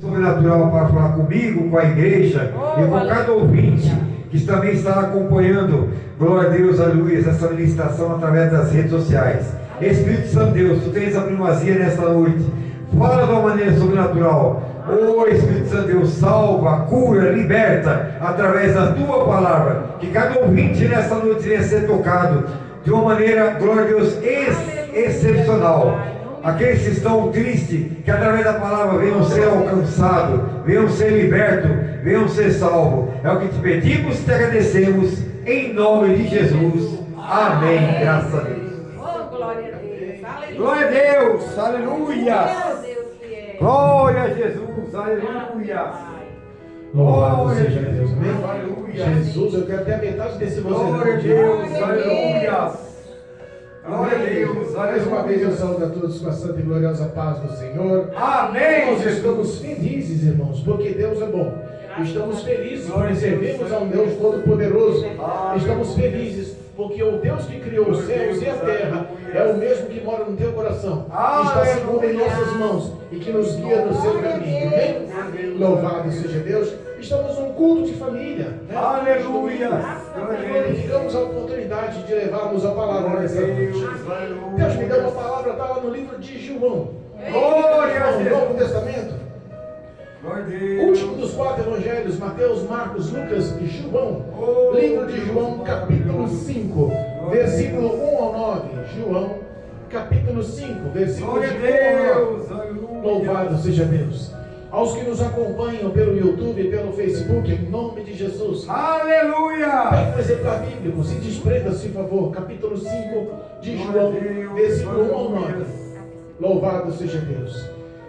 Sobrenatural para falar comigo, com a igreja e com cada ouvinte que também está acompanhando, glória a Deus, aleluia, essa ministração através das redes sociais. Espírito Santo Deus, tu tens a primazia nesta noite, fala de uma maneira sobrenatural. Oh Espírito Santo Deus, salva, cura, liberta através da tua palavra, que cada ouvinte nesta noite venha ser tocado de uma maneira, glória a Deus, excepcional. Aqueles que estão tristes, que através da palavra venham ser alcançados, venham ser libertos, venham ser salvos. É o que te pedimos e te agradecemos, em nome de Jesus. Amém. Graças a Deus. Oh, glória a Deus. Aleluia. Glória a Deus. Aleluia. Glória a Jesus. Aleluia. Louvado seja Deus. Amém. Aleluia. Jesus, eu quero até a metade desse você. Glória a Deus. Aleluia. Glória a Deus, Mais uma vez eu saúdo a todos com a santa e gloriosa paz do Senhor. Amém. Nós estamos felizes, irmãos, porque Deus é bom. Estamos felizes porque servimos a um Deus Todo-Poderoso. Estamos felizes porque o Deus que criou os céus e a terra é o mesmo que mora no teu coração, que está seguro em nossas mãos e que nos guia no seu caminho. Amém? Louvado seja Deus. Estamos num culto de família. Né? Aleluia. Glorificamos a oportunidade de levarmos a palavra nessa noite. Deus me deu uma palavra, está lá no livro de João. Glória a No Deus. Novo Testamento. Glória a Deus. Último dos 4 evangelhos, Mateus, Marcos, Lucas e João. Livro de João, capítulo 5, versículo 1 ao 9. João, capítulo 5, versículo 1 Glória a ao 9. Deus. Aleluia. Louvado seja Deus. Aos que nos acompanham pelo YouTube e pelo Facebook, em nome de Jesus. Aleluia. Pega um exemplar bíblico, se desprenda-se, por favor. Capítulo 5 de João, versículo 1 ao 9. Louvado seja Deus.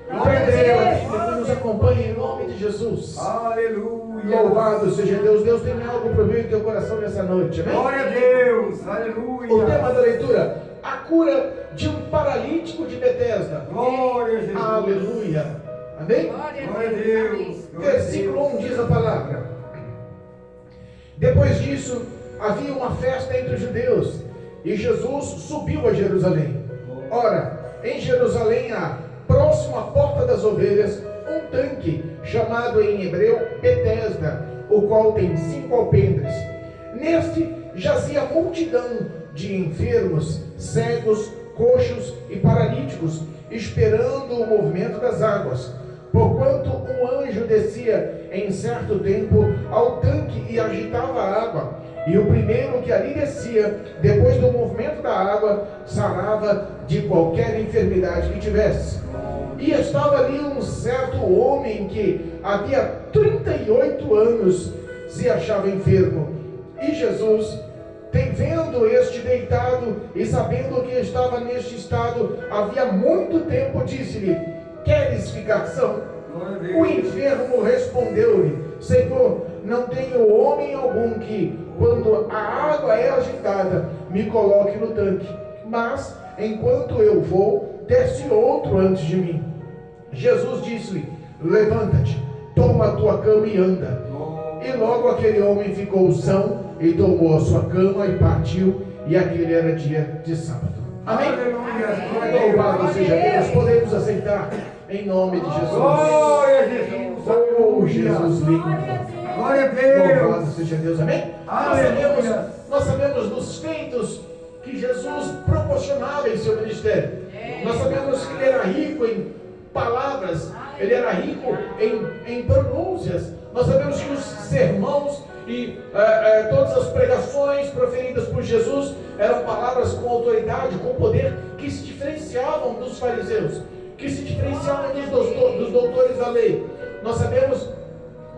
Glória a Pega Deus. a Bíblia que nos acompanha em nome de Jesus. Aleluia. Louvado seja Deus. Deus tem algo para mim em teu coração nessa noite. Amém? Glória a Deus. O Aleluia. tema da leitura: a cura de um paralítico de Betesda. Glória a Jesus. Aleluia. Amém? Glória a Deus. Versículo 1 diz a palavra: depois disso, havia uma festa entre os judeus, e Jesus subiu a Jerusalém. Ora, em Jerusalém há, próximo à porta das ovelhas, um tanque, chamado em hebreu Betesda, o qual tem 5 alpendres. Neste jazia multidão de enfermos, cegos, coxos e paralíticos, esperando o movimento das águas. Porquanto um anjo descia em certo tempo ao tanque e agitava a água, e o primeiro que ali descia, depois do movimento da água, sarava de qualquer enfermidade que tivesse. E estava ali um certo homem que havia 38 anos se achava enfermo. E Jesus, vendo este deitado e sabendo que estava neste estado havia muito tempo, disse-lhe: queres ficar são? O enfermo respondeu-lhe: Senhor, não tenho homem algum que, quando a água é agitada, me coloque no tanque, mas enquanto eu vou, desce outro antes de mim. Jesus disse-lhe: levanta-te, toma a tua cama e anda. E logo aquele homem ficou são e tomou a sua cama e partiu, e aquele era dia de sábado. Amém? Aleluia. Louvado seja Deus. Podemos aceitar em nome de Jesus. Glória a Jesus. Oh, Jesus lindo. Glória a Deus. Louvado seja Deus. Amém? Aleluia. Nós sabemos dos feitos que Jesus proporcionava em seu ministério. Nós sabemos que ele era rico em palavras, ele era rico em pronúncias. Nós sabemos que os sermãos e todas as pregações proferidas por Jesus eram palavras com autoridade, com poder, que se diferenciavam dos fariseus, que se diferenciavam dos doutores da lei. Nós sabemos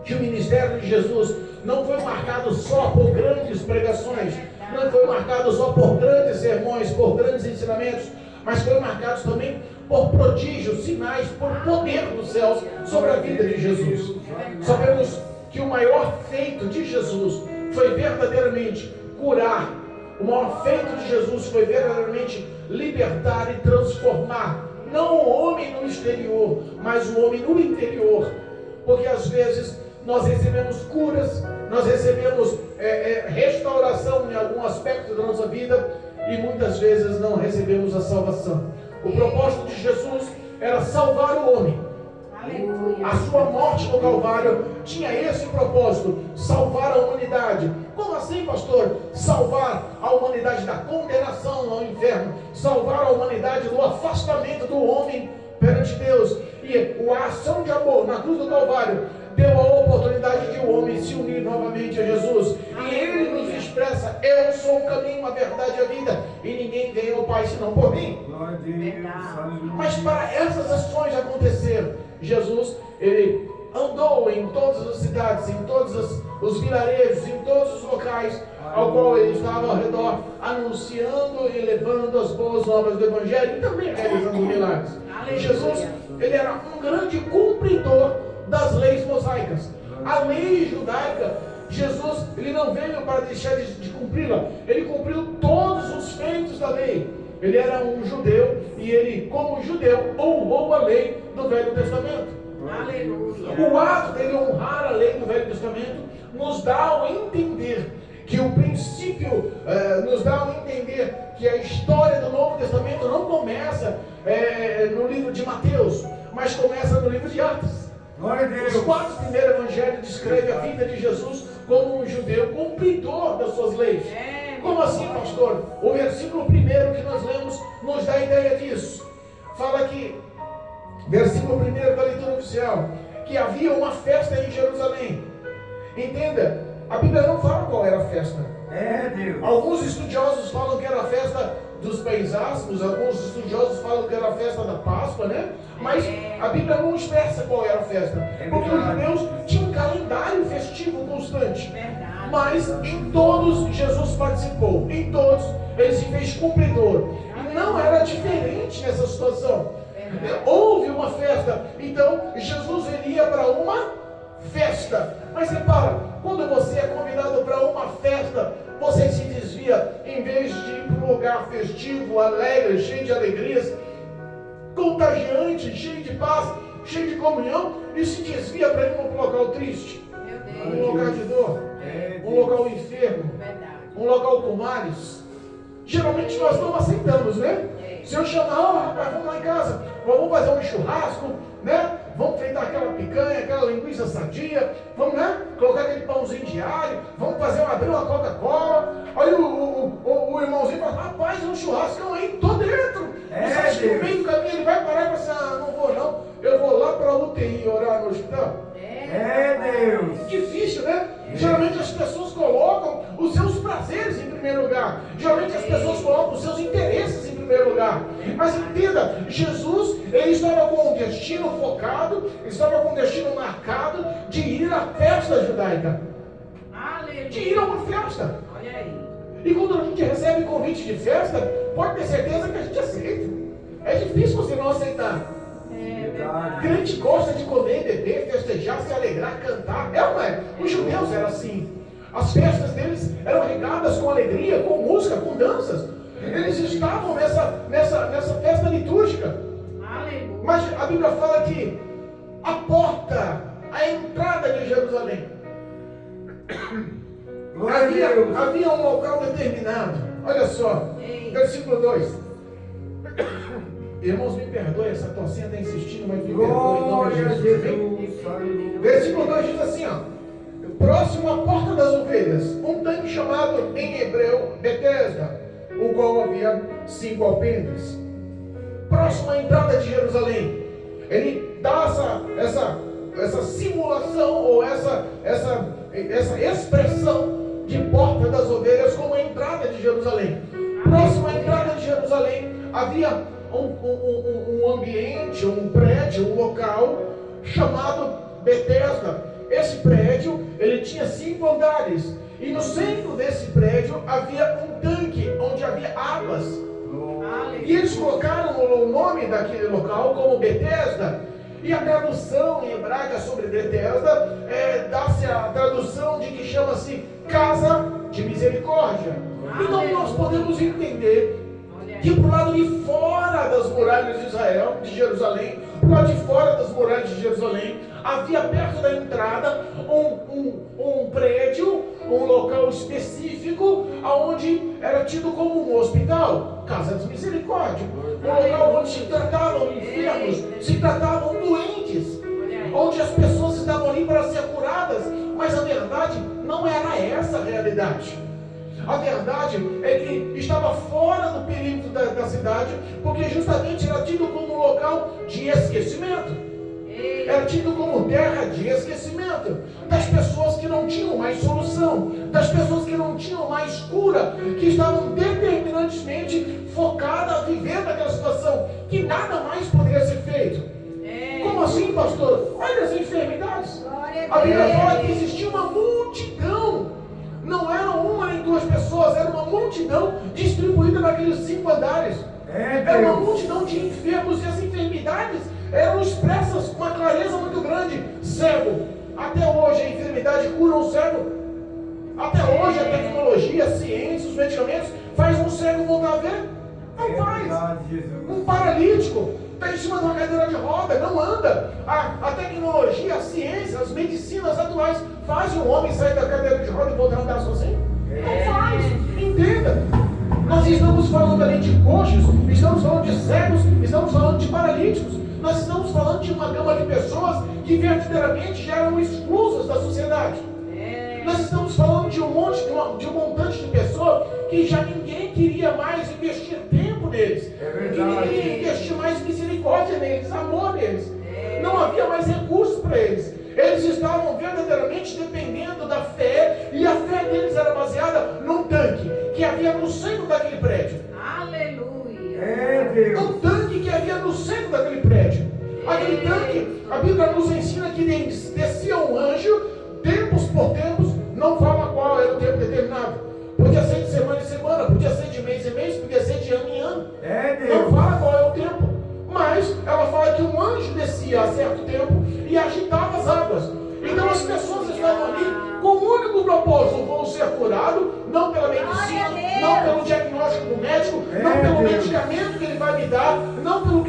que o ministério de Jesus não foi marcado só por grandes pregações, não foi marcado só por grandes sermões, por grandes ensinamentos, mas foi marcado também por prodígios, sinais, por poder dos céus sobre a vida de Jesus. Sabemos que o maior feito de Jesus foi verdadeiramente curar. O maior feito de Jesus foi verdadeiramente libertar e transformar, não o homem no exterior, mas o homem no interior. Porque às vezes nós recebemos curas, nós recebemos restauração em algum aspecto da nossa vida, e muitas vezes não recebemos a salvação. O propósito de Jesus era salvar o homem, Aleluia. A sua morte no Calvário tinha esse propósito: salvar a humanidade. Como assim, pastor? Salvar a humanidade da condenação ao inferno, salvar a humanidade do afastamento do homem perante Deus. E a ação de amor na cruz do Calvário deu a oportunidade de o homem se unir novamente a Jesus. E ele nos expressa: eu sou o caminho, a verdade e a vida, e ninguém vem ao Pai senão por mim. Glória a Deus. Mas para essas ações acontecer, Jesus, ele andou em todas as cidades, em todos os vilarejos, em todos os locais ao qual ele estava ao redor, anunciando e levando as boas novas do Evangelho e também realizando milagres. Jesus, ele era um grande cumpridor das leis mosaicas. A lei judaica, Jesus, ele não veio para deixar de cumpri-la. Ele cumpriu todos os feitos da lei. Ele era um judeu e ele, como judeu, honrou a lei do Velho Testamento. Aleluia. O ato dele honrar a lei do Velho Testamento nos dá a entender que o princípio, nos dá a entender que a história do Novo Testamento não começa no livro de Mateus, mas começa no livro de Atos. Glória a Deus. Os 4 primeiros evangelhos descrevem a vida de Jesus como um judeu cumpridor das suas leis. Como assim, pastor? O versículo primeiro que nós lemos nos dá a ideia disso. Fala que, versículo primeiro da leitura oficial, que havia uma festa em Jerusalém. Entenda, a Bíblia não fala qual era a festa. Deus. Alguns estudiosos falam que era a festa dos pães asmos, alguns estudiosos falam que era a festa da Páscoa, né? Mas a Bíblia não expressa qual era a festa, porque os judeus tinham um calendário festivo constante. Mas em todos Jesus participou, em todos ele se fez cumpridor. E não era diferente nessa situação. Houve uma festa, então Jesus ele ia para uma festa. Mas repara, quando você é convidado para uma festa, você se desvia, em vez de ir para um lugar festivo, alegre, cheio de alegrias, contagiante, cheio de paz, cheio de comunhão, e se desvia para ir para um local triste, um local de dor, um local enfermo, um local com males. Geralmente nós não aceitamos, né? Se eu chamar, rapaz, vamos lá em casa, vamos fazer um churrasco, né? Vamos fritar aquela picanha, aquela linguiça sadia, vamos, né? Colocar aquele pãozinho de alho, vamos abrir uma Coca-Cola. Aí o irmãozinho fala: rapaz, um churrascão aí, tô dentro. Você acha que no meio do caminho ele vai parar e vai assim: não vou não, eu vou lá para a UTI orar no hospital? Deus. Difícil, né? Geralmente as pessoas colocam os seus prazeres em primeiro lugar. Geralmente as pessoas colocam os seus interesses em primeiro lugar. Mas entenda, Jesus, ele estava com um destino focado, estava com um destino marcado de ir à festa judaica. De ir a uma festa. Olha aí. E quando a gente recebe convite de festa, pode ter certeza que a gente aceita. É difícil você não aceitar. Crente gosta de comer, beber, festejar, se alegrar, cantar. É ou não é? Os judeus eram assim. As festas deles eram regadas com alegria, com música, com danças. Eles estavam nessa festa litúrgica. Mas a Bíblia fala que a porta, a entrada de Jerusalém, havia um local determinado. Olha só, versículo 2. Irmãos, me perdoem, essa tocinha está insistindo, mas me perdoem em nome de Jesus. Versículo 2 diz assim, ó: próximo à porta das ovelhas, um tanque chamado em hebreu Betesda, o qual havia 5 alpendres. Próximo à entrada de Jerusalém, ele dá essa simulação ou essa expressão de porta das ovelhas como a entrada de Jerusalém. Próximo à entrada de Jerusalém havia um ambiente, um prédio, um local chamado Betesda. Esse prédio, ele tinha 5 andares, e no centro desse prédio havia um tanque onde havia águas. E eles colocaram o nome daquele local como Betesda. E a tradução em hebraica sobre Betesda dá-se a tradução de que chama-se Casa de Misericórdia. Então nós podemos entender que pro lado de fora das muralhas de Israel, de Jerusalém, pro lado de fora das muralhas de Jerusalém, havia perto da entrada um prédio, um local específico, onde era tido como um hospital, Casa de Misericórdia, um local onde se tratavam enfermos, se tratavam doentes. onde as pessoas estavam ali para ser curadas, mas a verdade não era essa a realidade. A verdade é que estava fora do perímetro da cidade, porque justamente era tido como um local de esquecimento. Era tido como terra de esquecimento das pessoas que não tinham mais solução, das pessoas que não tinham mais cura, que estavam determinantemente focadas a viver naquela situação, que nada mais poderia ser feito. Como assim, pastor? Olha as enfermidades. A Bíblia fala que existia uma multidão. Não eram uma nem duas pessoas, era uma multidão distribuída naqueles 5 andares. Era uma multidão de enfermos, e as enfermidades eram expressas com uma clareza muito grande. Cego. Até hoje a enfermidade cura um cego. Até hoje a tecnologia, a ciência, os medicamentos faz um cego voltar a ver? Não faz. Um paralítico está em cima de uma cadeira de roda, não anda. A tecnologia, a ciência, as medicinas atuais fazem um homem sair da cadeira de roda e voltar a andar sozinho? Não faz. Entenda. Nós estamos falando ali de coxos, estamos falando de cegos, estamos falando de paralíticos. Nós estamos falando de uma gama de pessoas que verdadeiramente já eram exclusas da sociedade. Nós estamos falando de um montante de pessoas que já ninguém queria mais investir tempo neles. Que ninguém queria investir mais misericórdia neles, amor neles. Não havia mais recursos para eles. Eles estavam verdadeiramente dependendo da fé, e a fé deles era baseada num tanque que havia no centro daquele prédio. Aleluia. Um tanque que havia no centro daquele prédio. Aquele tanque, a Bíblia nos ensina que descia um anjo, tempos por tempos, não fala qual era o tempo determinado. Podia ser de semana em semana, podia ser de mês em mês, podia ser de ano em ano. Não fala qual é o tempo. Mas ela fala que um anjo descia a certo tempo e agitava as águas. Então as pessoas estavam ali com o único propósito: vão ser curados, não pela medicina, não pelo diagnóstico do médico, não pelo medicamento que ele vai me dar, não pelo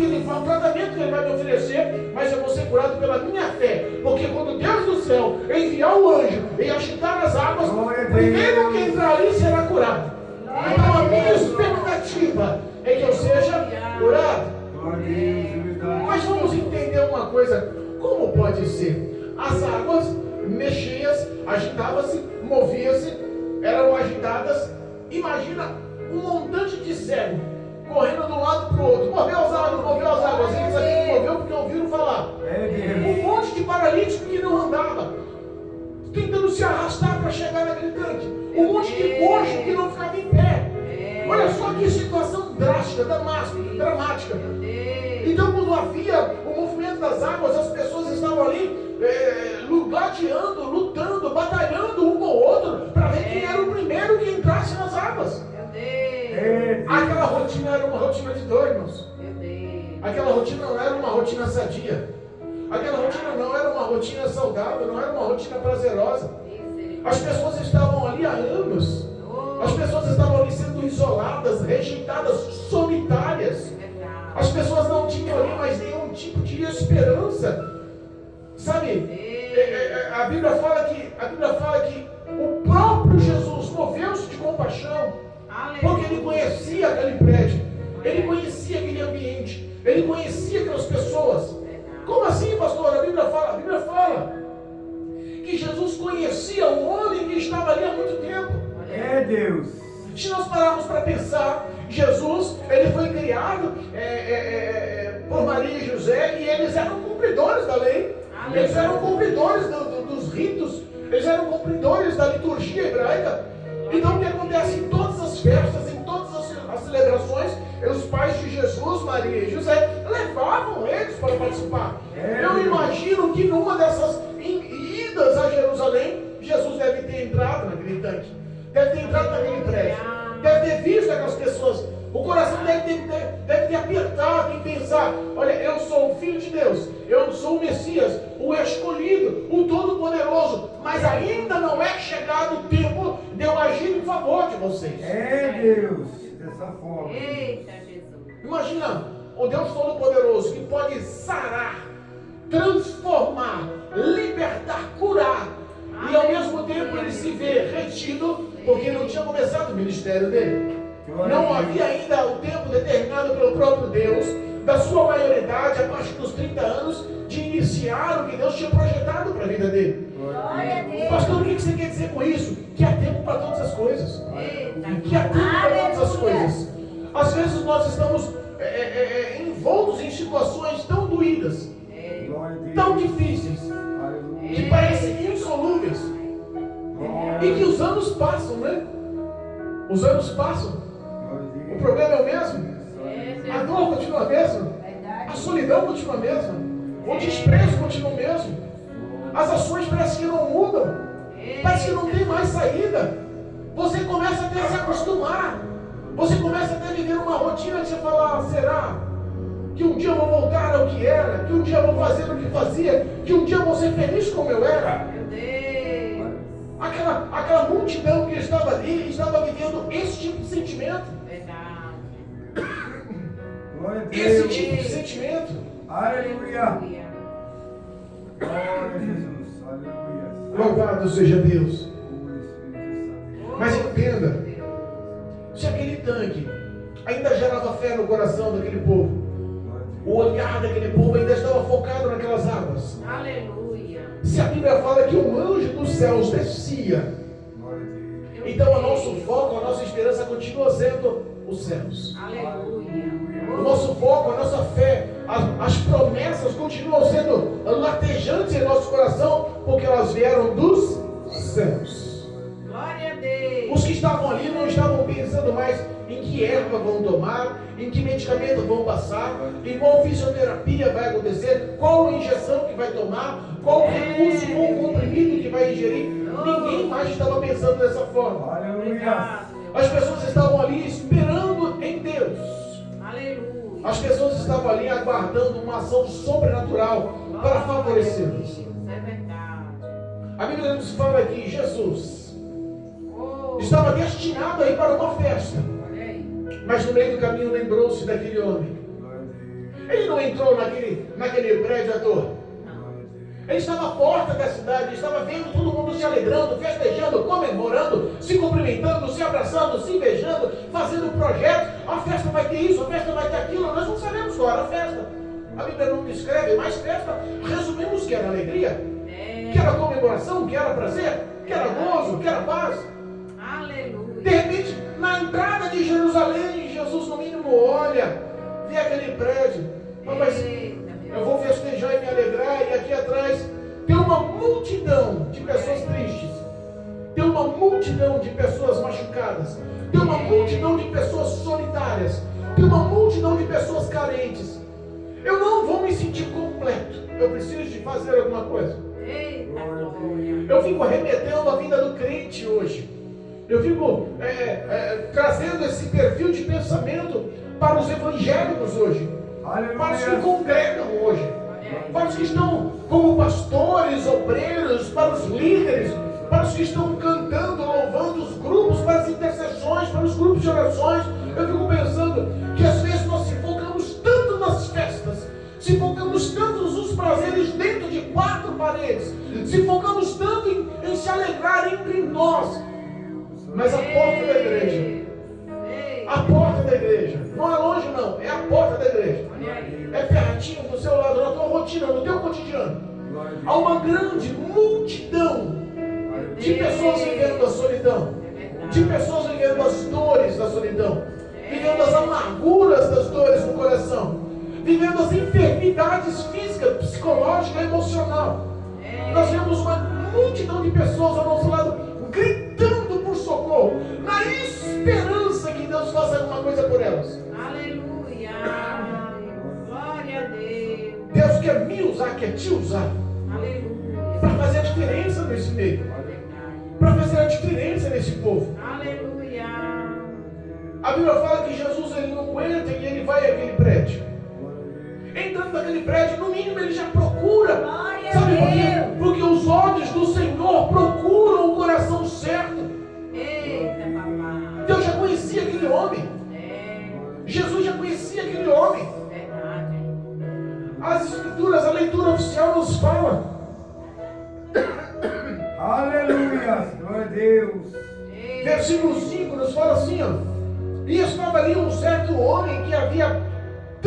tratamento que ele vai me oferecer, mas eu vou ser curado pela minha fé. Porque quando Deus do céu enviar o anjo e agitar as águas, o primeiro que entrar ali será curado. Então a minha expectativa é que eu seja curado. Mas vamos entender uma coisa: como pode ser? As águas mexiam-se, agitavam-se, moviam-se, eram agitadas. Imagina um montante de cego correndo de um lado para o outro. Moveu as águas. Eles aqui moveu porque ouviram falar. Um monte de paralítico que não andava, tentando se arrastar para chegar naquele tanque. Um monte de coxo que não ficava em pé. Olha só que situação drástica, dramática. Então, quando havia o movimento das águas, as pessoas estavam ali gladiando, lutando, batalhando um com o outro para ver quem era o primeiro que entrasse nas águas. Aquela rotina era uma rotina de dor, irmãos. Aquela rotina não era uma rotina sadia. Aquela rotina não era uma rotina saudável, não era uma rotina prazerosa. As pessoas estavam ali há anos. As pessoas estavam ali sendo isoladas, rejeitadas, solitárias. As pessoas não tinham ali mais nenhum tipo de esperança. Sabe? A Bíblia fala que o próprio Jesus moveu-se de compaixão, porque ele conhecia aquele prédio, ele conhecia aquele ambiente, ele conhecia aquelas pessoas. Como assim, pastor? A Bíblia fala que Jesus conhecia o homem que estava ali há muito tempo. Deus. Se nós pararmos para pensar, Jesus, ele foi criado por Maria e José, e eles eram cumpridores da lei. Eles eram cumpridores dos ritos, eles eram cumpridores da liturgia hebraica. Então o que acontece em todas as festas, em todas as celebrações, os pais de Jesus, Maria e José, levavam eles para participar. Eu imagino que numa dessas idas a Jerusalém, Jesus deve ter entrado naquele tanque, deve ter entrado naquele prédio, deve ter visto aquelas pessoas. O coração deve ter apertado em pensar: olha, eu sou o Filho de Deus, eu sou o Messias, o escolhido, o Todo-Poderoso, mas ainda não é chegado o tempo de eu agir em favor de vocês. Deus, dessa forma. Eita, Jesus. Imagina o Deus Todo-Poderoso que pode sarar, transformar, libertar, curar, e ao mesmo tempo ele se vê retido porque não tinha começado o ministério dele. Não havia ainda o tempo determinado pelo próprio Deus da sua maioridade, a partir dos 30 anos, de iniciar o que Deus tinha projetado para a vida dele. Glória a Deus. Pastor, o que você quer dizer com isso? Que há tempo para todas as coisas. Eita. Que há tempo para todas as Aleluia. coisas. Às vezes nós estamos envoltos em situações tão doídas, tão difíceis, que parecem insolúveis. E que os anos passam, né? Os anos passam. O problema é o mesmo. A dor continua a mesma. A solidão continua a mesma. O desprezo continua o mesmo. As ações parecem que não mudam. Parece que não tem mais saída. Você começa até a se acostumar. Você começa até a viver uma rotina de você falar, será que um dia eu vou voltar ao que era? Que um dia eu vou fazer o que fazia? Que um dia eu vou ser feliz como eu era? Meu Deus. Aquela multidão que estava ali estava vivendo esse tipo de sentimento. Verdade. Glória a Esse Deus. tipo de sentimento. Aleluia. Glória a Jesus. Aleluia. Louvado seja Deus. O Espírito Santo. Mas entenda, se aquele tanque ainda gerava fé no coração daquele povo, o olhar daquele povo ainda estava focado naquelas águas. Aleluia. Se a Bíblia fala que um anjo dos céus descia, Glória a Deus. então o nosso foco, a nossa esperança continua sendo os céus. Aleluia. O nosso foco, a nossa fé, as promessas continuam sendo latejantes em nosso coração, porque elas vieram dos céus. Glória a Deus. Os que estavam ali não estavam pensando mais em que erva vão tomar, em que medicamento vão passar, em qual fisioterapia vai acontecer, qual injeção que vai tomar, qual recurso, qual comprimido que vai ingerir. Ninguém mais estava pensando dessa forma. Aleluia. As pessoas estavam ali esperando em Deus. Aleluia. As pessoas estavam ali aguardando uma ação sobrenatural para favorecê-los. É verdade. A Bíblia nos fala que Jesus Oh, estava destinado a ir para uma festa, olha aí. mas no meio do caminho lembrou-se daquele homem. Glória a Deus. Ele não entrou naquele prédio à toa. Ele estava à porta da cidade, estava vendo todo mundo se alegrando, festejando, comemorando, se cumprimentando, se abraçando, se beijando, fazendo projetos. A festa vai ter isso, a festa vai ter aquilo. Nós não sabemos qual era a festa. A Bíblia não descreve, mas festa, resumimos que era alegria, que era comemoração, que era prazer, que era gozo, que era paz. Aleluia. De repente, na entrada de Jerusalém, Jesus no mínimo olha, vê aquele prédio. Mas Eita, meu eu vou festejar e me alegrar, e aqui atrás tem uma multidão de pessoas tristes, tem uma multidão de pessoas machucadas, tem uma multidão de pessoas solitárias, tem uma multidão de pessoas carentes. Eu não vou me sentir completo, eu preciso de fazer alguma coisa. Eita, glória. Eu fico remetendo a vida do crente hoje. Eu fico trazendo esse perfil de pensamento para os evangélicos hoje, para os que Aleluia. congregam hoje, para os que estão como pastores, obreiros, para os líderes, para os que estão cantando, louvando, os grupos, para as intercessões, para os grupos de orações. Eu fico pensando que às vezes nós se focamos tanto nas festas, se focamos tanto nos prazeres dentro de quatro paredes, se focamos tanto em se alegrar entre nós, mas a porta da igreja, a porta da igreja, não é longe não, é a porta da igreja, Olha aí. é pertinho do seu lado, na tua rotina, no teu cotidiano. Glória a Deus. Há uma grande multidão de pessoas vivendo a solidão, de pessoas vivendo as dores da solidão, vivendo as amarguras das dores no coração, vivendo as enfermidades físicas, psicológica e emocional. Nós vemos uma multidão de pessoas ao nosso lado gritando por socorro, na esperança que Deus faça alguma coisa por elas. Aleluia. Glória a Deus. Deus quer me usar, quer te usar, Aleluia. para fazer a diferença nesse meio, Verdade. para fazer a diferença nesse povo. Aleluia. A Bíblia fala que Jesus ele não aguenta e ele vai àquele prédio. Entrando naquele prédio, no mínimo ele já procura. Glória Sabe a por quê? Deus. Porque os olhos do Senhor procuram o coração certo. Eita, papai. Deus já conhecia aquele homem. Jesus já conhecia aquele homem. Verdade. As escrituras, a leitura oficial nos fala. Aleluia. Glória a Deus. Versículo 5 nos fala assim, ó. E estava ali um certo homem que havia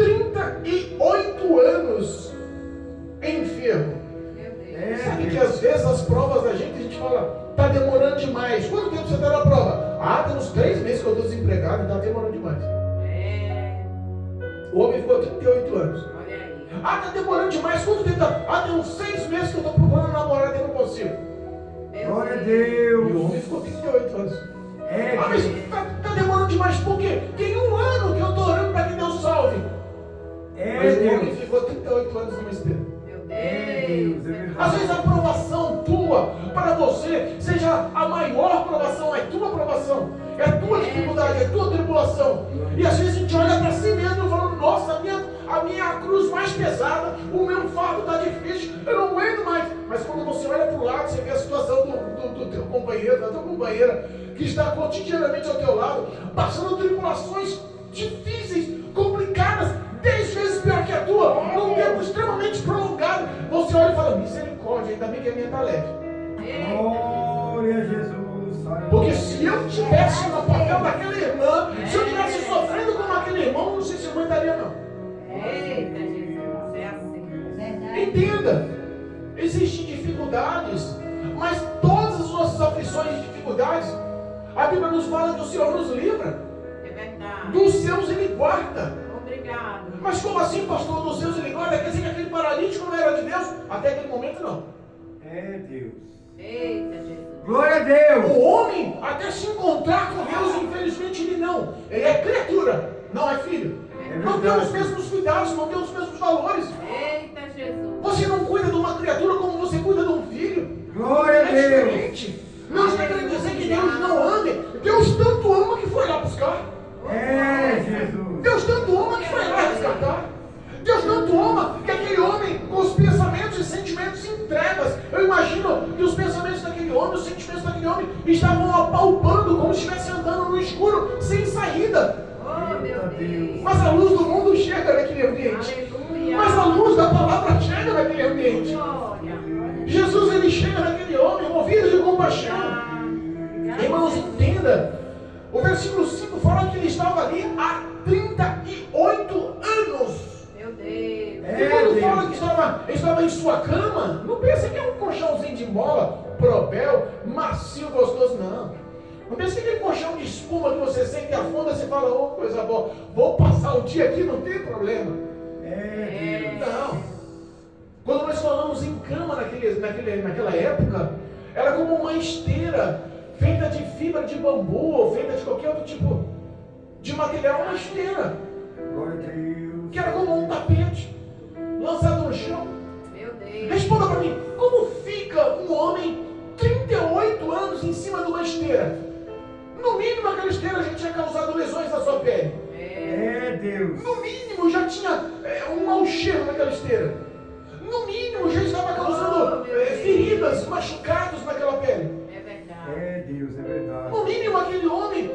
38 anos enfermo. Meu Deus. Sabe que às vezes as provas da gente, a gente fala, está demorando demais. Quanto tempo você está na prova? Ah, tem uns 3 meses que eu estou desempregado, está demorando demais. É. O homem ficou 38 anos. Olha aí. Ah, está demorando demais. Quanto tempo tá? Ah, tem uns 6 meses que eu estou procurando namorada e não consigo. Meu Glória a E o Deus. homem ficou 38 anos. É, Ah, mas tá demorando demais por quê? Tem 1 ano que eu estou orando para que Deus salve. Mas o homem Deus. ficou 38 anos numa espera. Deus. É Deus, é verdade. Às vezes a aprovação tua para você seja a maior aprovação, é tua aprovação, é a tua dificuldade, é a tua tribulação. E às vezes a gente olha para si mesmo e fala, nossa, a minha cruz mais pesada, o meu fardo está difícil, eu não aguento mais. Mas quando você olha para o lado, você vê a situação do teu companheiro, da tua companheira, que está cotidianamente ao teu lado, passando tribulações difíceis, complicadas, 10 vezes pior que a tua, num tempo extremamente prolongado. Você olha e fala, misericórdia, ainda bem que a minha está leve. Glória a Jesus. Aleluia. Porque se eu tivesse no papel daquela irmã, se eu tivesse sofrendo como aquele irmão, não sei se eu aguentaria não. Eita, Jesus. É assim. Entenda, existem dificuldades, mas todas as nossas aflições e dificuldades, a Bíblia nos fala que o Senhor nos livra, É verdade. dos seus Ele guarda. Obrigado. Mas como assim, pastor, dos seus Ele guarda? Quer dizer que aquele paralítico não era de Deus? Até aquele momento não. É Deus. Eita, Jesus. Glória a Deus. O homem, até se encontrar com Deus, infelizmente ele não. Ele é criatura, não é filho. Não tem os mesmos cuidados, não tem os mesmos valores. Eita, Jesus. Você não cuida de uma criatura como você cuida de um filho. Glória a É Deus. diferente. Não está querendo dizer que Deus não ame. Deus tanto ama que foi lá buscar. É Jesus. Deus tanto ama que foi lá resgatar. Deus tanto ama que aquele homem, com os pensamentos e sentimentos em trevas, eu imagino que os pensamentos daquele homem, os sentimentos daquele homem estavam apalpando como se estivesse andando no escuro, sem saída. Oh, meu Deus. Mas a luz do mundo chega naquele ambiente. Aleluia. Mas a luz da palavra chega naquele ambiente. Glória. Jesus, ele chega naquele homem, movido de compaixão. Irmãos, entenda. O versículo 5 fala que ele estava ali há 38 anos. Meu Deus. E quando fala que estava em sua cama, não pensa que é um colchãozinho de mola, propel, macio, gostoso, não. Não pensa que é aquele colchão de espuma que você sente a funda e você fala, oh, coisa boa, vou passar o dia aqui, não tem problema. É Deus. Não. Quando nós falamos em cama naquela época, era como uma esteira feita de fibra de bambu ou feita de qualquer outro tipo de material, uma esteira, Glória a Deus. que era como um tapete lançado no chão. Meu Deus. Responda para mim, como fica um homem 38 anos em cima de uma esteira? No mínimo aquela esteira já tinha causado lesões na sua pele. É Deus. No mínimo já tinha um mau cheiro naquela esteira. No mínimo já estava causando feridas, machucados naquela pele. É verdade. É Deus, é verdade. No mínimo aquele homem,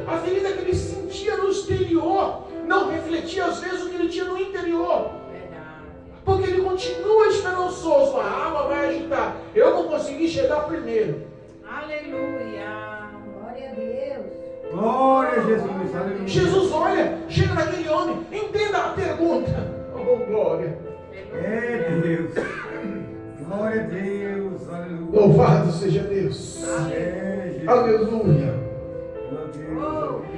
a ferida que ele sentia no exterior, não refletia às vezes o que ele tinha no interior. Verdade. Porque ele continua esperançoso, a alma vai agitar. Eu vou conseguir chegar primeiro. Aleluia. Glória a Deus. Glória a Jesus. Aleluia. Jesus olha, chega naquele homem, entenda a pergunta. Oh, glória. É Deus. Glória a Deus. Aleluia. Louvado seja Deus. É Jesus. Aleluia. Glória a Deus.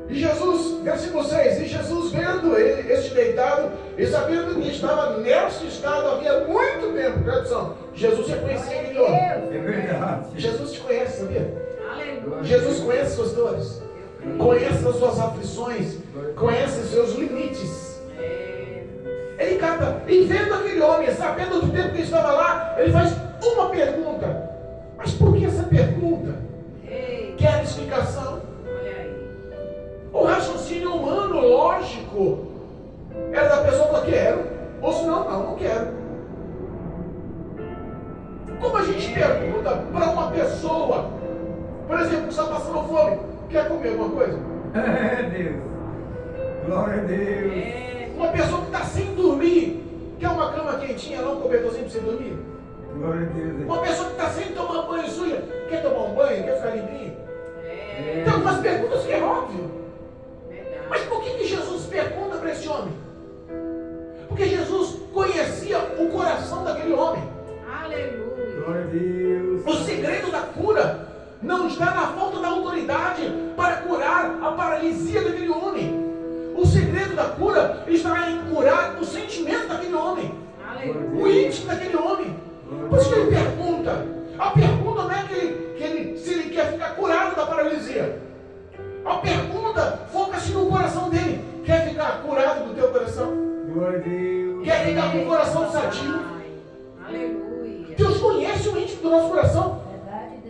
E Jesus, versículo 6, e Jesus vendo este deitado, e sabendo que estava neste estado havia muito tempo, tradução, Jesus já conhecia aquele homem. É verdade. Jesus te conhece, sabia? Aleluia. Jesus conhece suas dores, conhece as suas aflições, conhece os seus limites. Ele canta, e vendo aquele homem, sabendo do tempo que ele estava lá, ele faz uma pergunta. Mas por que essa pergunta? Ei, Quer explicação? olha aí. O raciocínio humano, lógico, era da pessoa que fala, quero, ou se não, não quero. Como a gente pergunta para uma pessoa, por exemplo, que está passando fome, quer comer alguma coisa? É Deus. Glória a Deus. É, Uma pessoa que está sem dormir, quer uma cama quentinha, não um cobertorzinho para você dormir? Glória a Deus. Uma pessoa que está sem tomar banho suja, quer tomar um banho, quer ficar limpinho? é, Tem algumas perguntas que é óbvio. verdade. Mas por que Jesus pergunta conhecia o coração daquele homem. Aleluia. Glória a Deus. O segredo da cura não está na falta da autoridade para curar a paralisia daquele homem. O segredo da cura está em curar o sentimento daquele homem, o íntimo daquele homem. Por isso que ele pergunta. A pergunta não é se ele quer ficar curado da paralisia. A pergunta foca-se no coração dele. Quer ficar curado do teu coração? Glória a Deus. Quer ficar com o coração sadio? Aleluia. Deus conhece o íntimo do nosso coração.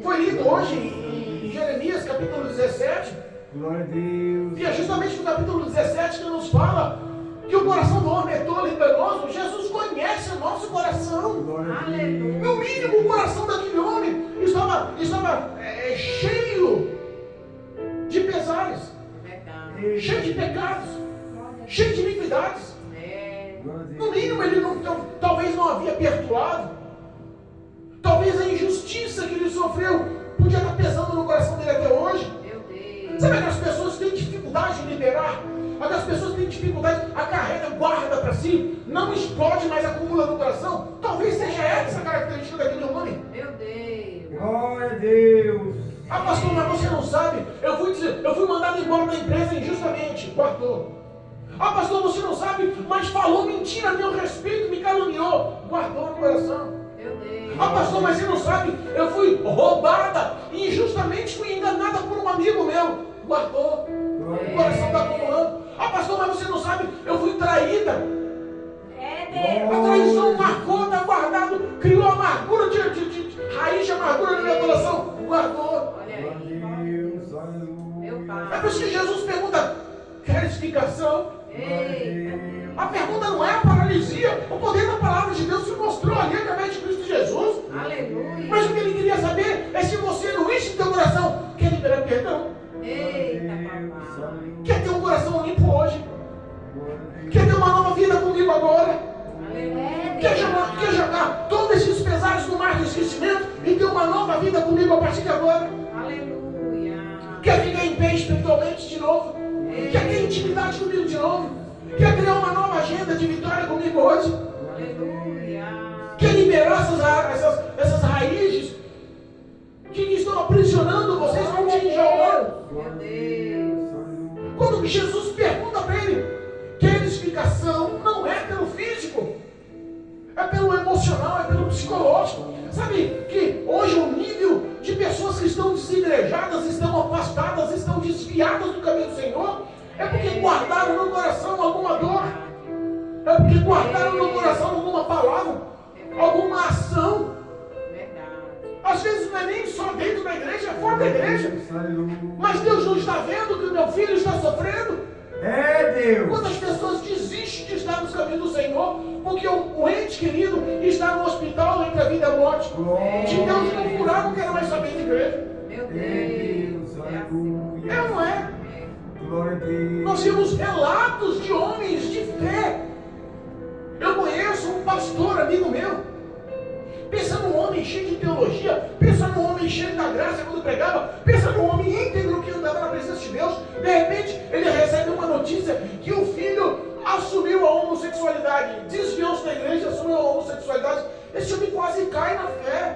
Foi lido hoje em Jeremias capítulo 17. Glória a Deus. E é justamente no capítulo 17 que nos fala que o coração do homem é tolo e enganoso. Jesus conhece o nosso coração. Glória a Deus. Aleluia. No mínimo, o coração daquele homem estava cheio de pesares, Verdade. cheio de pecados, cheio de iniquidades. É. Glória a Deus. No mínimo, ele talvez não havia perdoado. Talvez a injustiça que ele sofreu podia estar pesando no coração dele até hoje. Meu Deus. Sabe aquelas pessoas que têm dificuldade em liberar? Aquelas pessoas que têm dificuldade, a carrega, guarda para si, não explode, mas acumula no coração. Talvez seja essa a característica daquele homem. Meu Deus. Glória a Deus. Ah, pastor, mas você não sabe? Eu fui mandado embora da empresa injustamente. Guardou. Ah, pastor, você não sabe? Mas falou mentira a meu respeito, me caluniou. Guardou no coração. Meu Deus. Ah, pastor, mas você não sabe? Eu fui roubada e injustamente fui enganada por um amigo meu. Guardou. O coração está acumulando. Ah, pastor, mas você não sabe? Eu fui traída. A traição marcou, está guardado, criou amargura, raiz de amargura no meu coração. Guardou. Olha Glória aí. a Deus. Aleluia. Meu É Pai. por isso que Jesus pergunta: quer explicação? Eita. A pergunta não é a paralisia. O poder da palavra de Deus se mostrou ali através de Cristo Jesus. Aleluia. Mas o que ele queria saber é se você, no íntimo do teu coração, quer liberar perdão. Eita, papai. Quer ter um coração limpo hoje. Glória a Deus. Quer ter uma nova vida comigo agora. Aleluia. Quer jogar todos esses pesares no mar do esquecimento e ter uma nova vida comigo a partir de agora. Aleluia. Quer ficar em pé espiritualmente de novo. Quer ter intimidade comigo de novo. Quer criar uma nova agenda de vitória comigo hoje. Aleluia. Quer liberar essas raízes que estão aprisionando vocês, vão te enjaular. Meu Deus. Aleluia. Quando Jesus pergunta para ele, quer explicação, não é pelo físico, é pelo emocional, é pelo psicológico. Sabe que hoje o nível de pessoas que estão desigrejadas, estão afastadas, estão desviadas do caminho do Senhor, é porque guardaram no coração alguma dor, é porque guardaram no coração alguma palavra, alguma ação. Verdade. Às vezes não é nem só dentro da igreja, é fora da igreja. Aleluia. Mas Deus não está vendo que o meu filho está sofrendo. É Deus. Quantas pessoas desistem de estar nos caminhos do Senhor porque o ente querido está no hospital entre a vida e a morte. Glória. De Deus não curar, não quero mais saber de igreja. Meu É Deus. Deus. É assim. É ou não é? Glória a Deus. Nós temos relatos de homens de fé. Eu conheço um pastor amigo meu. Pensa num homem cheio de teologia, pensa num homem cheio da graça quando pregava, pensa num homem íntegro que andava na presença de Deus. De repente, ele recebe uma notícia que o filho assumiu a homossexualidade, desviou-se da igreja, assumiu a homossexualidade. Esse homem quase cai na fé,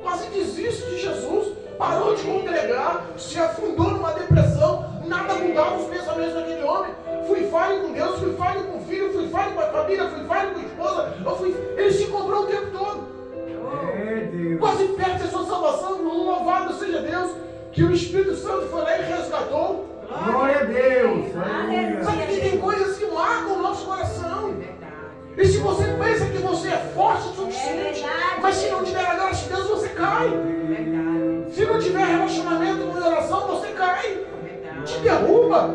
quase desiste de Jesus, parou de congregar, se afundou numa depressão, nada mudava os pensamentos daquele homem. Fui falho com Deus, fui falho com o filho, fui falho com a família, fui falho com a esposa. Ele se encontrou o tempo todo. É Deus. Quase perde a sua salvação. Louvado seja Deus, que o Espírito Santo foi lá e resgatou. Glória a Deus. Aleluia. Sabe que tem coisas que marcam o nosso coração. Verdade. E se você pensa que você é forte o suficiente, mas se não tiver a graça de Deus, você cai. Verdade. Se não tiver relacionamento com oração, você cai. Verdade. Te derruba.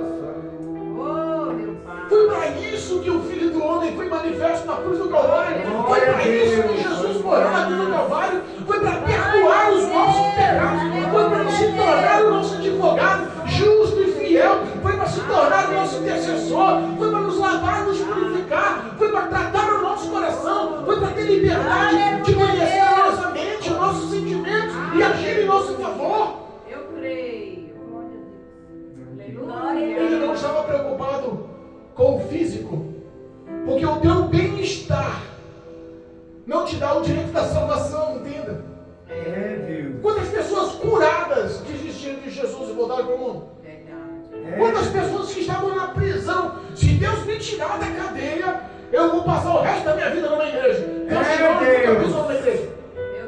Oh, meu Pai. Foi para isso que o Filho do Homem foi manifesto na cruz do Calvário. Foi para isso que Jesus morreu na cruz do Calvário. Foi para perdoar os nossos pecados. Foi para se tornar o nosso advogado, justo e fiel. Foi para se tornar o nosso intercessor. Foi para nos lavar, nos purificar. Foi para tratar o nosso coração. Foi para ter liberdade de conhecer a nossa mente, os nossos sentimentos e agir em nosso favor. Eu creio. Ele não estava preocupado com o físico, porque o teu bem-estar estavam na prisão. Se Deus me tirar da cadeia, eu vou passar o resto da minha vida numa igreja. Deus nunca pisou numa igreja.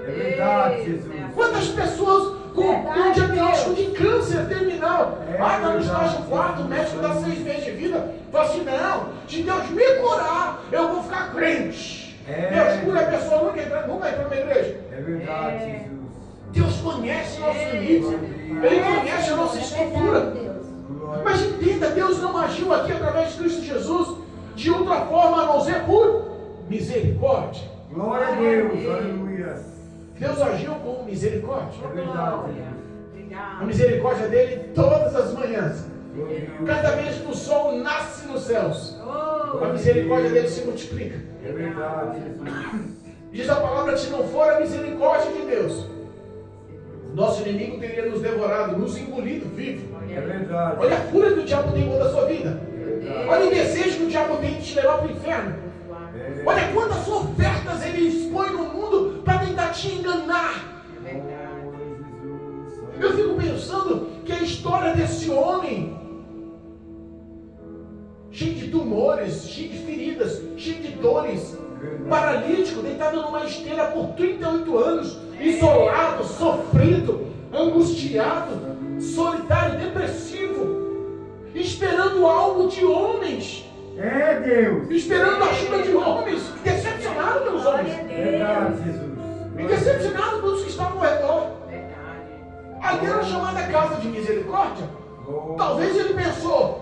É verdade, Jesus. Quantas pessoas com um diagnóstico de câncer terminal, está no estágio 4, o médico dá 6 meses de vida, fala assim, não, se Deus me curar, eu vou ficar crente. Deus cura a pessoa, nunca entra numa igreja. É verdade, Jesus. Deus conhece nossos limites, Ele conhece a nossa estrutura. Mas entenda, Deus não agiu aqui através de Cristo Jesus de outra forma a não ser por misericórdia. Glória a Deus, aleluia. Deus agiu com misericórdia. É verdade. A misericórdia dele todas as manhãs. Cada vez que o sol nasce nos céus, a misericórdia dele se multiplica. É verdade, Jesus. Diz a palavra que se não for a misericórdia de Deus, nosso inimigo teria nos devorado, nos engolido vivo. É verdade. Olha a fúria que o diabo tem contra a sua vida. Olha o desejo que o diabo tem de te levar para o inferno. Olha quantas ofertas ele expõe no mundo para tentar te enganar. Eu fico pensando que a história desse homem, cheio de tumores, cheio de feridas, cheio de dores, paralítico, deitado numa esteira por 38 anos, isolado, sofrido, angustiado, solitário, depressivo, esperando algo de homens. É Deus. Esperando a ajuda de homens, decepcionado pelos homens. Verdade, Jesus. E decepcionado pelos que estavam ao redor. Ali era chamada casa de misericórdia. Talvez ele pensou,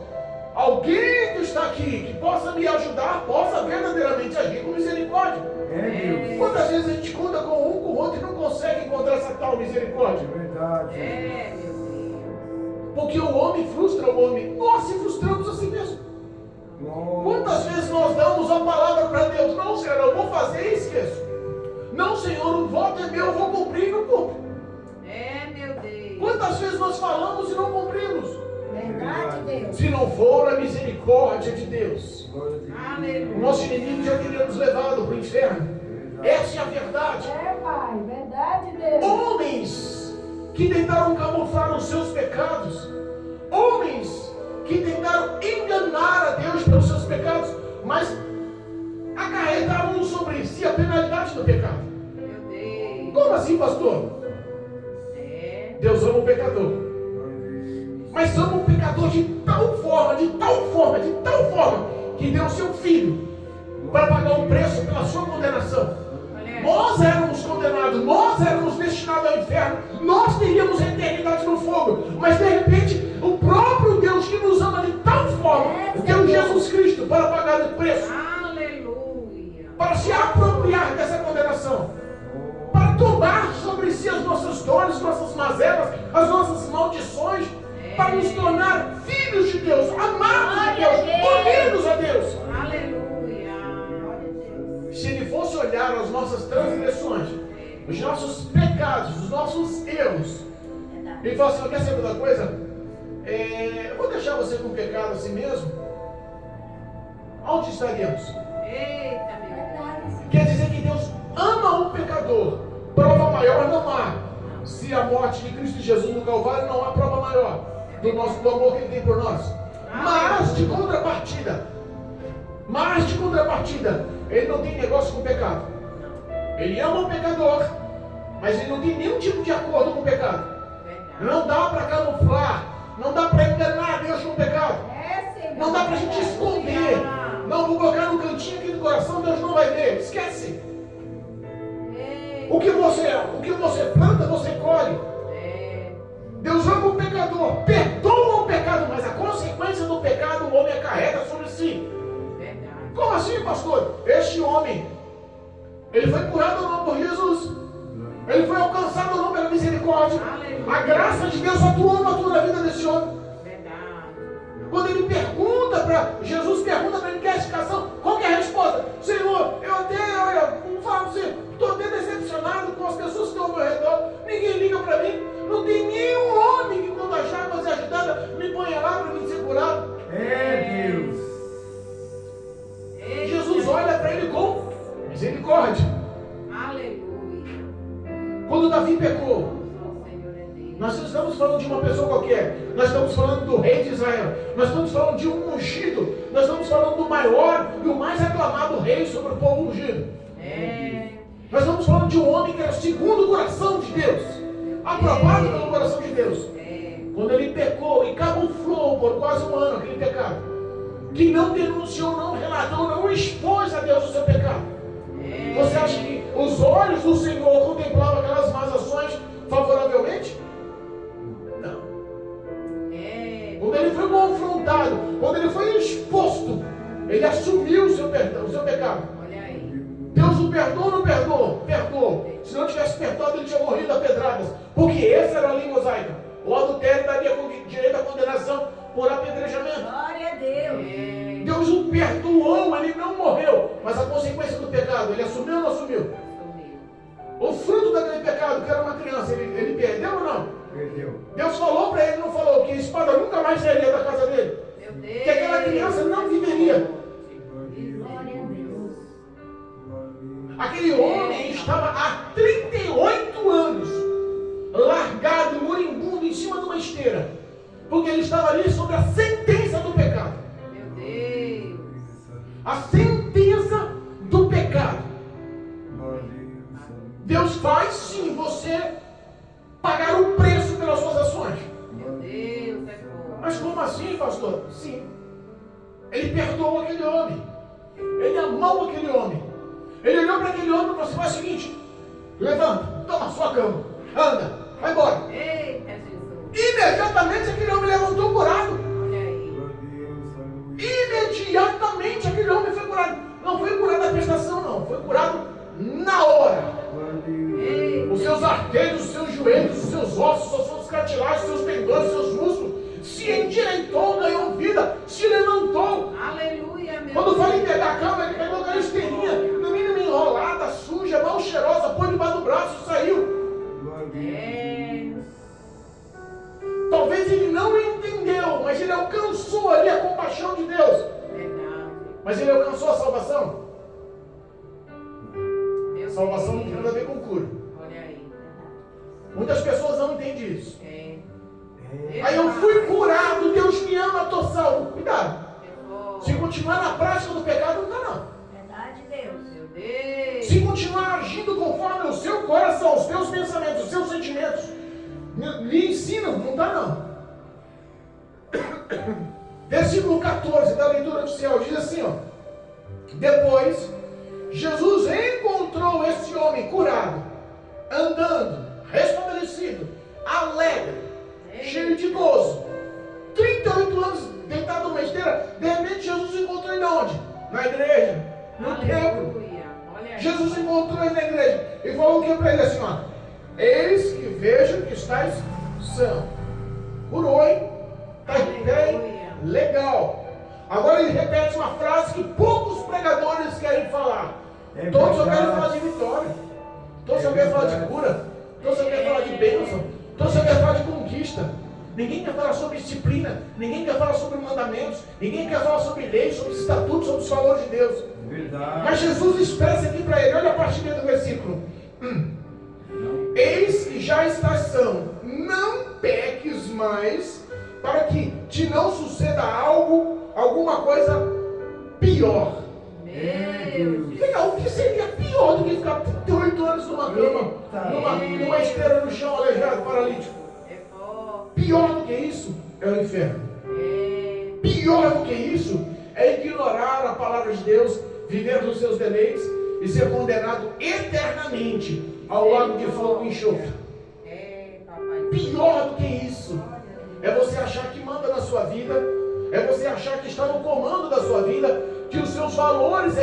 alguém que está aqui, que possa me ajudar, possa verdadeiramente agir com misericórdia. É Deus. Quantas vezes a gente conta com um, com o outro e não consegue encontrar essa tal misericórdia? É verdade. Porque o homem frustra o homem. Nós se frustramos assim mesmo. Quantas vezes nós damos a palavra para Deus? Não, Senhor, eu vou fazer e esqueço. Não, Senhor, o voto é meu, eu vou cumprir e não cumpro. Meu Deus. Quantas vezes nós falamos e não cumprimos? Verdade, Deus. Se não for a misericórdia de Deus, Aleluia. o nosso inimigo já teria nos levado para o inferno. Essa é a verdade. É, Pai, verdade, Deus. Homens que tentaram camuflar os seus pecados, homens que tentaram enganar a Deus pelos seus pecados, mas acarretaram sobre si a penalidade do pecado. Meu Deus. Como assim, pastor? Deus ama o pecador, mas ama o pecador de tal forma, que deu o seu filho para pagar um preço pela sua condenação. Nós éramos condenados, nós éramos destinados ao inferno, nós teríamos a eternidade no fogo, mas de repente o próprio Deus que nos ama de tal forma deu Jesus Cristo para pagar o preço, Aleluia. para se apropriar dessa condenação, para tomar sobre si as nossas dores, nossas mazelas, as nossas maldições, para nos tornar filhos de Deus, amados de Deus, unidos a Deus. Aleluia. Se Ele fosse olhar as nossas transgressões, os nossos pecados, os nossos erros, Ele fala assim, quer saber da coisa? Eu vou deixar você com o pecado assim mesmo? Onde estaríamos? Eita, meu Deus. Quer dizer que Deus ama o pecador. Prova maior não há. Se a morte de Cristo Jesus no Calvário, não há prova maior do amor que Ele tem por nós. Mas de contrapartida, Ele não tem negócio com o pecado. Ele ama o pecador, mas Ele não tem nenhum tipo de acordo com o pecado. Não dá para camuflar, não dá para enganar Deus com o pecado. Não dá para a gente esconder. Não, vou colocar no cantinho aqui do coração, Deus não vai ver. Esquece. O que você planta, você colhe. Deus ama o pecador, perdoa o pecado, mas a consequência do pecado o homem acarreta sobre si. Como assim, pastor? Este homem, ele foi curado ou não por Jesus? Ele foi alcançado ou não pela misericórdia? A graça de Deus atuou na vida desse homem. Quando ele pergunta Jesus pergunta para ele, quer explicação? Qual que é a resposta? Senhor, vamos falar para você, estou até decepcionado com as pessoas que estão ao meu redor, ninguém liga para mim, não tem nenhum homem que quando achar fazer agitada, me ponha lá para me ser curado. É Deus. Jesus olha para ele com misericórdia. Aleluia. Quando Davi pecou, O Senhor é Deus. Nós não estamos falando de uma pessoa qualquer. Nós estamos falando do rei de Israel. Nós estamos falando de um ungido. Nós estamos falando do maior e o mais aclamado rei sobre o povo ungido. Nós estamos falando de um homem que era segundo o coração de Deus, aprovado pelo coração de Deus. Quando ele pecou e camuflou por quase um ano aquele pecado, que não denunciou, não relatou, não expôs a Deus o seu pecado. Você acha que os olhos do Senhor contemplavam aquelas más ações favoravelmente? Não. Quando ele foi confrontado, quando ele foi exposto, ele assumiu o seu pecado. Deus o perdoou ou não perdoou? Perdoou. Se não tivesse perdoado, ele tinha morrido a pedradas. Porque essa era a lei mosaica. O adultério daria direito à condenação por apedrejamento. Glória a Deus. Deus o perdoou, ele não morreu. Mas a consequência do pecado, ele assumiu ou não assumiu? O fruto daquele pecado, que era uma criança, ele perdeu ou não? Perdeu. Deus falou para ele, não falou, que a espada nunca mais sairia da casa dele. Que aquela criança não viveria. Glória a Deus. Aquele homem estava há 38 anos largado, moribundo, em cima de uma esteira, porque ele estava ali sob a sentença do pecado. A sentença do pecado. Deus faz sim você pagar o preço pelas suas ações. Mas como assim, pastor? Sim. Ele perdoou aquele homem. Ele amou aquele homem. Ele olhou para aquele homem e falou assim: faz o seguinte, levanta, toma a sua cama, anda, vai embora. Imediatamente aquele homem levantou curado. Imediatamente aquele homem foi curado. Não foi curado da prestação, não. Foi curado na hora. Os seus artérios, os seus joelhos, os seus ossos, as suas cartilagens, os seus tendões, os seus músculos se endireitou, ganhou vida, se levantou. Aleluia, meu Quando Deus. fala em pegar a cama, ele pegou aquela esteirinha, no mínimo enrolada, suja, mal cheirosa, pôs debaixo do braço e saiu. Talvez ele não entendeu, mas ele alcançou ali a compaixão de Deus. Mas ele alcançou a salvação? Salvação não tem nada a ver com cura. Muitas pessoas não entendem isso. Aí eu fui curado, Deus me ama, estou salvo. Cuidado. Se continuar na prática do pecado, não está não. Verdade, Deus. Se continuar agindo conforme o seu coração, os seus pensamentos, os seus sentimentos lhe ensinam, não está não. Versículo 14 da leitura oficial diz assim, ó: depois Jesus encontrou esse homem curado, andando, restabelecido, alegre, cheio de gozo. 38 anos deitado numa esteira. De repente Jesus encontrou ele onde? Na igreja, no templo. Jesus encontrou ele na igreja e falou o que para ele assim, ó: eis que vejo que estáis são. Curou, hein? Está bem? Legal. Agora ele repete uma frase que poucos pregadores querem falar. Todos só querem falar de vitória. Todos só querem falar de cura. Todos só querem falar de bênção. Todos só querem falar de conquista. Ninguém quer falar sobre disciplina. Ninguém quer falar sobre mandamentos. Ninguém quer falar sobre leis, sobre estatutos, sobre os valores de Deus. Verdade. Mas Jesus expressa aqui para ele, olha a partir do versículo. Eis que já estás são, não peques mais, para que te não suceda alguma coisa pior. Legal, o que seria pior do que ficar 38 anos numa cama, numa esteira no chão, aleijado, paralítico? Pior do que isso é o inferno. Pior do que isso é ignorar a palavra de Deus, viver nos seus deleites e ser condenado eternamente ao lago de fogo e enxofre. Pior do que isso é você achar que manda na sua vida, é você achar que está no comando da sua vida, que os seus valores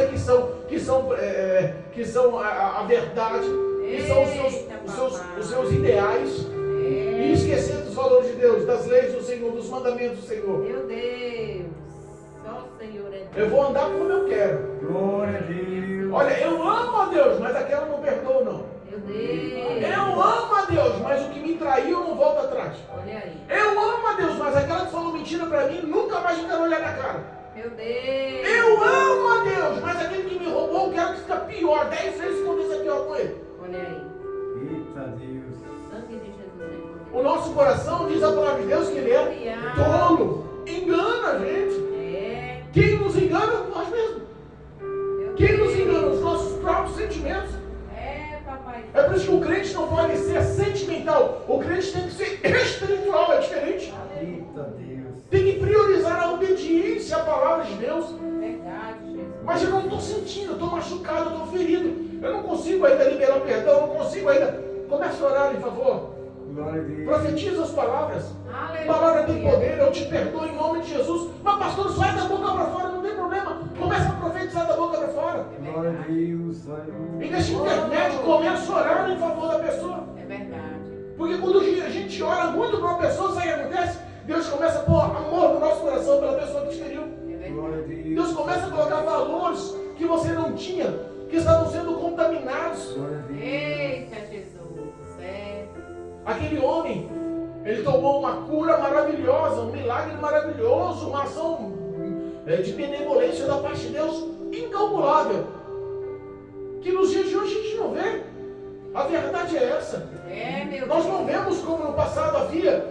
que são a verdade, que são os seus ideais, e esquecer dos valores de Deus, das leis do Senhor, dos mandamentos do Senhor. Meu Deus, só o Senhor é Deus. Eu vou andar como eu quero. Glória a Deus. Olha, eu amo a Deus, mas aquela não perdoa não. Meu Deus. Eu amo a Deus, mas o que me traiu eu não volto atrás. Olha aí. Eu amo a Deus, mas aquela que falou mentira para mim, nunca mais eu quero olhar na cara. Meu Deus. Eu amo a Deus, mas aquele que me roubou, eu quero que fique pior, 10 vezes que aconteça pior com ele. Olha aí. Eita Deus. Sangue de Jesus. O nosso coração, diz a palavra de Deus, que ele é tolo. Engana a gente. É. Quem nos engana? Nós mesmos. Quem nos engana? Os nossos próprios sentimentos. É, papai. É por isso que o crente não pode ser sentimental. O crente tem que ser espiritual, é diferente. Eita Deus. Tem que priorizar a obediência à palavra de Deus. Verdade, Jesus. Mas eu não estou sentindo, eu estou machucado, eu estou ferido. Eu não consigo ainda liberar perdão, eu não consigo ainda. Comece a orar, por favor. Glória a Deus. Profetiza as palavras. Aleluia. A palavra tem poder, eu te perdoo em nome de Jesus. Mas pastor, sai da boca para fora, não tem problema. Começa a profetizar da boca para fora. Glória a Deus. Aleluia. E nesse intermédio, começa a orar em favor da pessoa. É verdade. Porque quando a gente ora muito para uma pessoa, sabe o que acontece? Deus começa a pôr amor no nosso coração pela pessoa que te feriu. É Glória a verdade. Deus. Deus começa a colocar valores que você não tinha, que estavam sendo contaminados. Glória a Deus. Eita, Jesus. É. Aquele homem, ele tomou uma cura maravilhosa, um milagre maravilhoso, uma ação de benevolência da parte de Deus incalculável, que nos dias de hoje a gente não vê. A verdade é essa. É, meu Nós Deus. não vemos como no passado havia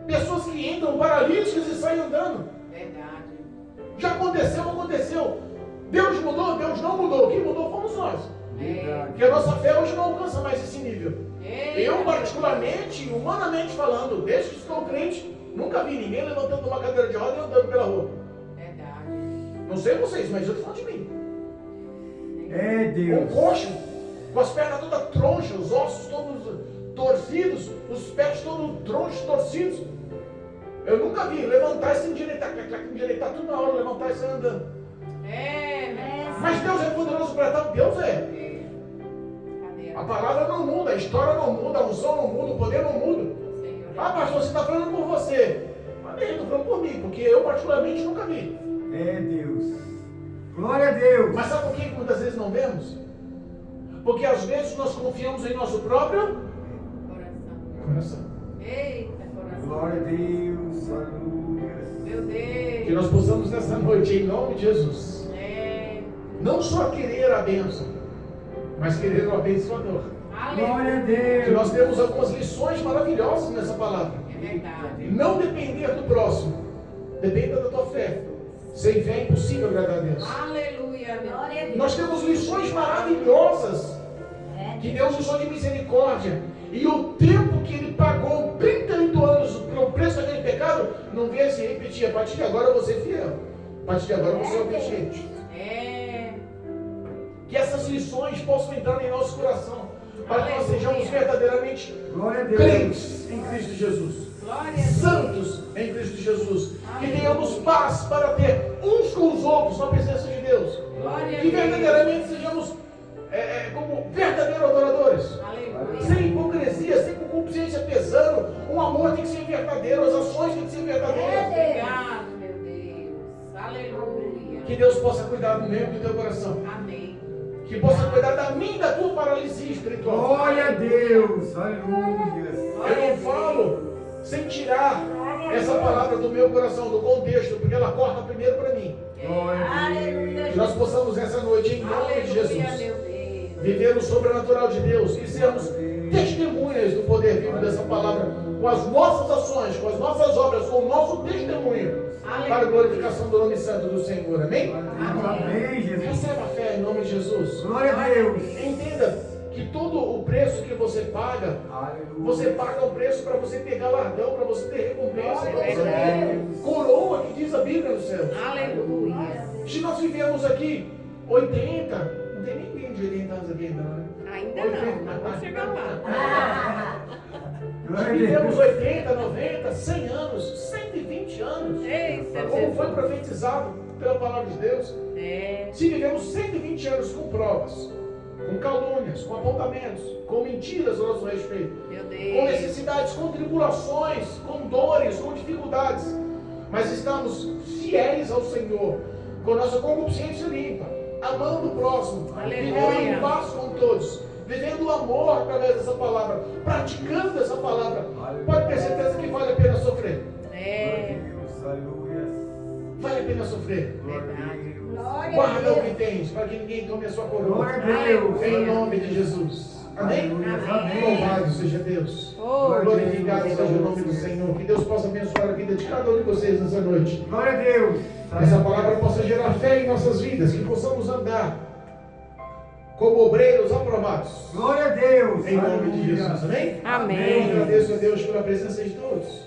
pessoas que entram paralíticas e saem andando. Verdade. Já aconteceu, aconteceu. Deus mudou, Deus não mudou. Quem mudou fomos nós. É. Porque a nossa fé hoje não alcança mais esse nível. Eita, Eu, particularmente, humanamente falando, desde que estou crente, nunca vi ninguém levantando uma cadeira de roda e andando pela rua. Verdade. Não sei vocês, mas eu estou falando de mim. É Um Deus. coxo, com as pernas todas tronchas, os ossos todos torcidos, os pés todos tronchos, torcidos. Eu nunca vi levantar e se endireitar, endireitar tudo na hora, levantar e sair andando. É, meu Mas Deus é poderoso para tal, Deus é. Pai. Cadê A palavra não muda, a história não muda, a unção não muda, o poder não muda. Senhor? Ah, pastor, você está falando por você. Mas eu estou falando por mim, porque eu particularmente nunca vi. É Deus. Glória a Deus. Mas sabe por que muitas vezes não vemos? Porque às vezes nós confiamos em nosso próprio Coração. coração. Eita, coração. Glória a Deus. Aleluia. Meu Deus. Que nós possamos nessa noite, em nome de Jesus, É. não só querer a bênção, mas querer o abençoador. Glória a Aleluia. Que nós Deus. temos algumas lições maravilhosas nessa palavra. É verdade. Não depender do próximo, dependa da tua fé. Sem fé é impossível agradar a Deus. Aleluia, meu Glória a Deus. Nós temos lições maravilhosas É. que Deus usou de misericórdia. E o tempo que Ele pagou, 38 anos, pelo preço daquele pecado, não veio se repetir. A partir de agora eu vou ser fiel. A partir de agora eu vou ser obediente. É. Que essas lições possam entrar em nosso coração, para que nós Aleluia. sejamos verdadeiramente Glória a Deus. crentes em Cristo Jesus, Glória a Deus. santos em Cristo Jesus, que Aleluia. tenhamos paz para ter uns com os outros na presença de Deus, Glória a que Deus. verdadeiramente sejamos como verdadeiros adoradores, Aleluia. sem hipocrisia, sem concupiscência pesando. O amor tem que ser verdadeiro, as ações têm que ser verdadeiras. Obrigado, meu Deus. Aleluia. Que Deus possa cuidar do meu e do teu coração, Amém. que possa cuidar da minha e da tua paralisia espiritual. Glória a Deus. Aleluia. Eu não falo sem tirar essa palavra do meu coração, do contexto, porque ela corta primeiro para mim. Glória a Aleluia. Que nós possamos essa noite, em nome de Aleluia, Jesus, meu Deus. viver o sobrenatural de Deus e sermos testemunhas do poder vivo dessa palavra, com as nossas ações, com as nossas obras, com o nosso testemunho, para a glorificação do nome santo do Senhor. Amém? Amém, Jesus. Receba a fé em nome de Jesus. Glória a Deus. Entenda que todo o preço que você paga, Aleluia. você paga o preço para você ter galardão, para você ter recompensa, para você Glória a ter coroa, que diz a Bíblia nos céus. Aleluia. Se nós vivemos aqui 80, não tem ninguém de 80 anos aqui ainda, né? Ainda não, mas vamos chegar lá. Se Glória a vivemos Deus. 80, 90, 100 anos, 120 anos, Eita, como foi Jesus. profetizado pela palavra de Deus, É. se vivemos 120 anos com provas, com calúnias, com apontamentos, com mentiras ao nosso respeito, Meu com Deus. necessidades, com tribulações, com dores, com dificuldades, mas estamos fiéis ao Senhor, com nossa concupiscência limpa, amando o próximo, Aleluia. vivendo em paz com todos, vivendo o amor através dessa palavra, praticando essa palavra, pode ter certeza que vale a pena sofrer. É. Deus, aleluia. Vale a pena sofrer. Verdade. Glória a Guarda o que Deus. tens, para que ninguém tome a sua coroa. Glória a Deus. Em nome de Jesus. Amém? Louvado seja Deus. Oh, Glorificado seja o nome do Senhor. Que Deus possa abençoar a vida de cada um de vocês nessa noite. Glória a Deus. Que essa palavra possa gerar fé em nossas vidas. Que possamos andar como obreiros aprovados. Glória a Deus. Em nome de Jesus. Amém? Amém. Eu agradeço a Deus pela presença de todos.